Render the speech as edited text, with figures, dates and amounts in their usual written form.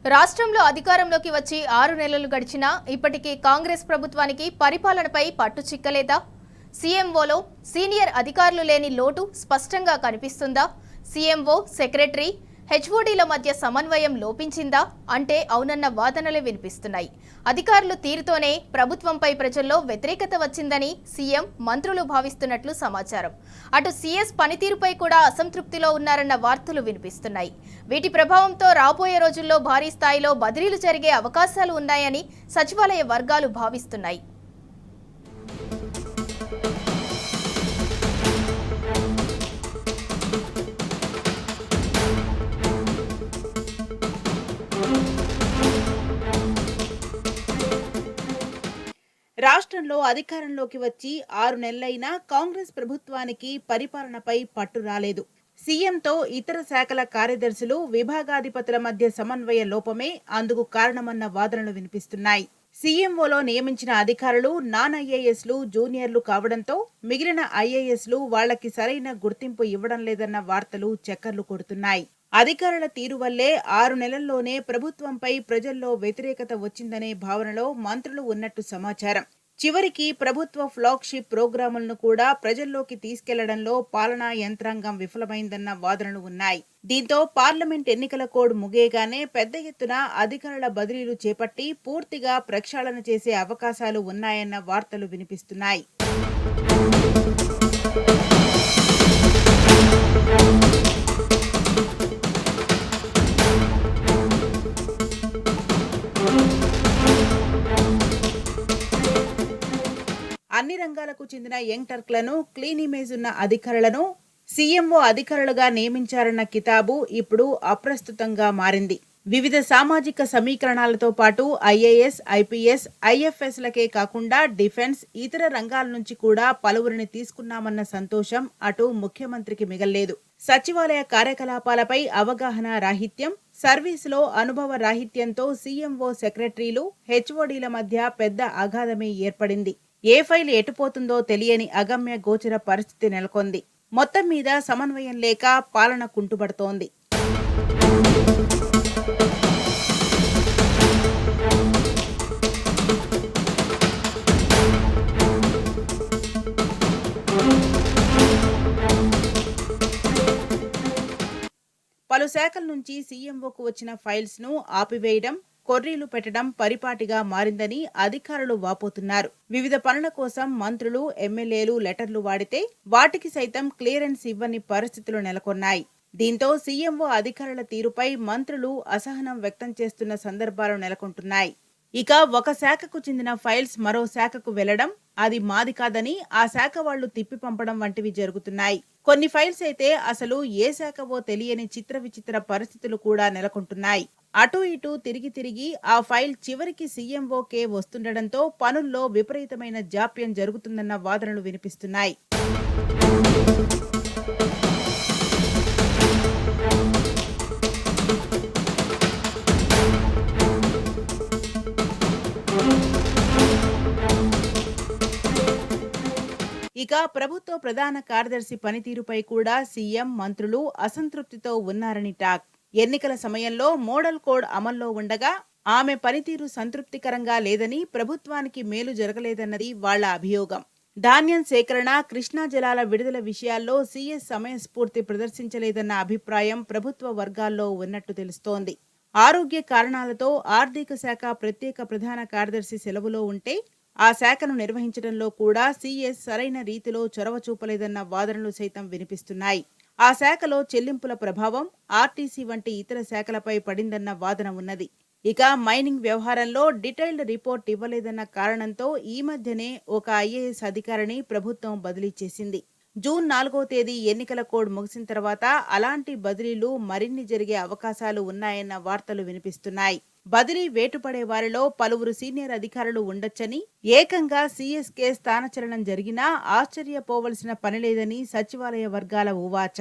రాష్ట్రంలో అధికారంలోకి వచ్చి 6 నెలలు గడిచినా ఇప్పటికీ కాంగ్రెస్ ప్రభుత్వానికి పరిపాలనపై పట్టు చిక్కలేదా? సీఎంఓలో సీనియర్ అధికారులు లేని లోటు స్పష్టంగా కనిపిస్తుందా? సీఎంఓ, సెక్రటరీ, హెచ్ఓడీల మధ్య సమన్వయం లోపించిందా అంటే అవునన్న వాదనలే వినిపిస్తున్నాయి. అధికారులు తీరుతోనే ప్రభుత్వంపై ప్రజల్లో వ్యతిరేకత వచ్చిందని సీఎం, మంత్రులు భావిస్తున్నట్లు సమాచారం. అటు సీఎస్ పనితీరుపై కూడా అసంతృప్తిలో ఉన్నారన్న వార్తలు వినిపిస్తున్నాయి. వీటి ప్రభావంతో రాబోయే రోజుల్లో భారీ స్థాయిలో బదిలీలు జరిగే అవకాశాలు ఉన్నాయని సచివాలయ వర్గాలు భావిస్తున్నాయి. రాష్ట్రంలో అధికారంలోకి వచ్చి 6 నెలలైనా కాంగ్రెస్ ప్రభుత్వానికి పరిపాలనపై పట్టు రాలేదు. సీఎంతో ఇతర శాఖల కార్యదర్శులు, విభాగాధిపతుల మధ్య సమన్వయ లోపమే అందుకు కారణమన్న వాదనలు వినిపిస్తున్నాయి. సీఎంఓలో నియమించిన అధికారులు నాన్ ఐఏఎస్లు, జూనియర్లు కావడంతో మిగిలిన ఐఏఎస్లు వాళ్లకి సరైన గుర్తింపు ఇవ్వడం లేదన్న వార్తలు చక్కర్లు కొడుతున్నాయి. అధికారుల తీరు వల్లే 6 నెలల్లోనే ప్రభుత్వంపై ప్రజల్లో వ్యతిరేకత వచ్చిందనే భావనలో మంత్రులు ఉన్నట్టు సమాచారం. చివరికి ప్రభుత్వ ఫ్లాగ్షిప్ ప్రోగ్రాములను కూడా ప్రజల్లోకి తీసుకెళ్లడంలో పాలనా యంత్రాంగం విఫలమైందన్న వాదనలు ఉన్నాయి. దీంతో పార్లమెంట్ ఎన్నికల కోడ్ ముగియగానే పెద్ద ఎత్తున అధికారుల బదిలీలు చేపట్టి పూర్తిగా ప్రక్షాళన చేసే అవకాశాలు ఉన్నాయన్న వార్తలు వినిపిస్తున్నాయి. అన్ని రంగాలకు చెందిన యంగ్ టర్క్లను, క్లీన్ ఇమేజ్ ఉన్న అధికారులను సీఎంఓ అధికారులుగా నియమించారన్న కితాబు ఇప్పుడు అప్రస్తుతంగా మారింది. వివిధ సామాజిక సమీకరణాలతో పాటు ఐఏఎస్, ఐపీఎస్, ఐఎఫ్ఎస్లకే కాకుండా డిఫెన్స్, ఇతర రంగాల నుంచి కూడా పలువురిని తీసుకున్నామన్న సంతోషం అటు ముఖ్యమంత్రికి మిగల్లేదు. సచివాలయ కార్యకలాపాలపై అవగాహన రాహిత్యం, సర్వీసులో అనుభవ రాహిత్యంతో సీఎంఓ, సెక్రటరీలు, హెచ్ఓడీల మధ్య పెద్ద అగాధమే ఏర్పడింది. ఏ ఫైల్ ఎటుపోతుందో తెలియని అగమ్య గోచర పరిస్థితి నెలకొంది. మొత్తం మీద సమన్వయం లేక పాలన కుంటుపడుతోంది. పలు శాఖల నుంచి సీఎంఓకు వచ్చిన ఫైల్స్ ను ఆపివేయడం, కొర్రీలు పెట్టడం పరిపాటిగా మారిందని అధికారులు వాపోతున్నారు. వివిధ పనుల కోసం మంత్రులు, ఎమ్మెల్యేలు లెటర్లు వాడితే వాటికి సైతం క్లియరెన్స్ ఇవ్వని పరిస్థితులు నెలకొన్నాయి. దీంతో సీఎంఓ అధికారుల తీరుపై మంత్రులు అసహనం వ్యక్తం చేస్తున్న సందర్భాలు నెలకొంటున్నాయి. ఇక ఒక శాఖకు చెందిన ఫైల్స్ మరో శాఖకు వెళ్లడం, అది మాది కాదని ఆ శాఖ వాళ్లు తిప్పి పంపడం వంటివి జరుగుతున్నాయి. కొన్ని ఫైల్స్ అయితే అసలు ఏ శాఖవో తెలియని చిత్ర విచిత్ర పరిస్థితులు కూడా నెలకొంటున్నాయి. అటు ఇటు తిరిగి తిరిగి ఆ ఫైల్ చివరికి సీఎంఓకే వస్తుండటంతో పనుల్లో విపరీతమైన జాప్యం జరుగుతుందన్న వాదనలు వినిపిస్తున్నాయి. ఇక ప్రభుత్వ ప్రధాన కార్యదర్శి పనితీరుపై కూడా సీఎం, మంత్రులు అసంతృప్తితో ఉన్నారని టాక్. ఎన్నికల సమయంలో మోడల్ కోడ్ అమల్లో ఉండగా ఆమె పనితీరు సంతృప్తికరంగా లేదని, ప్రభుత్వానికి మేలు జరగలేదన్నది వాళ్ల అభియోగం. ధాన్యం సేకరణ, కృష్ణా జలాల విడుదల విషయాల్లో సీఎస్ సమయస్ఫూర్తి ప్రదర్శించలేదన్న అభిప్రాయం ప్రభుత్వ వర్గాల్లో ఉన్నట్టు తెలుస్తోంది. ఆరోగ్య కారణాలతో ఆర్థిక శాఖ ప్రత్యేక ప్రధాన కార్యదర్శి సెలవులో ఉంటే ఆ శాఖను నిర్వహించడంలో కూడా సీఎస్ సరైన రీతిలో చొరవ చూపలేదన్న వాదనలు సైతం వినిపిస్తున్నాయి. ఆ శాఖలో చెల్లింపుల ప్రభావం ఆర్టీసీ వంటి ఇతర శాఖలపై పడిందన్న వాదన ఉన్నది. ఇక మైనింగ్ వ్యవహారంలో డీటెయిల్డ్ రిపోర్ట్ ఇవ్వలేదన్న కారణంతో ఈ మధ్యనే ఒక ఐఏఎస్ అధికారిని ప్రభుత్వం బదిలీ చేసింది. జూన్ 4వ తేదీ ఎన్నికల కోడ్ ముగిసిన తర్వాత అలాంటి బదిలీలు మరిన్ని జరిగే అవకాశాలు ఉన్నాయన్న వార్తలు వినిపిస్తున్నాయి. బదిలీ వేటుపడే వారిలో పలువురు సీనియర్ అధికారులు ఉండొచ్చని, ఏకంగా సీఎస్కే స్థానచలనం జరిగినా ఆశ్చర్యపోవలసిన పనిలేదని సచివాలయ వర్గాల ఉవాచ.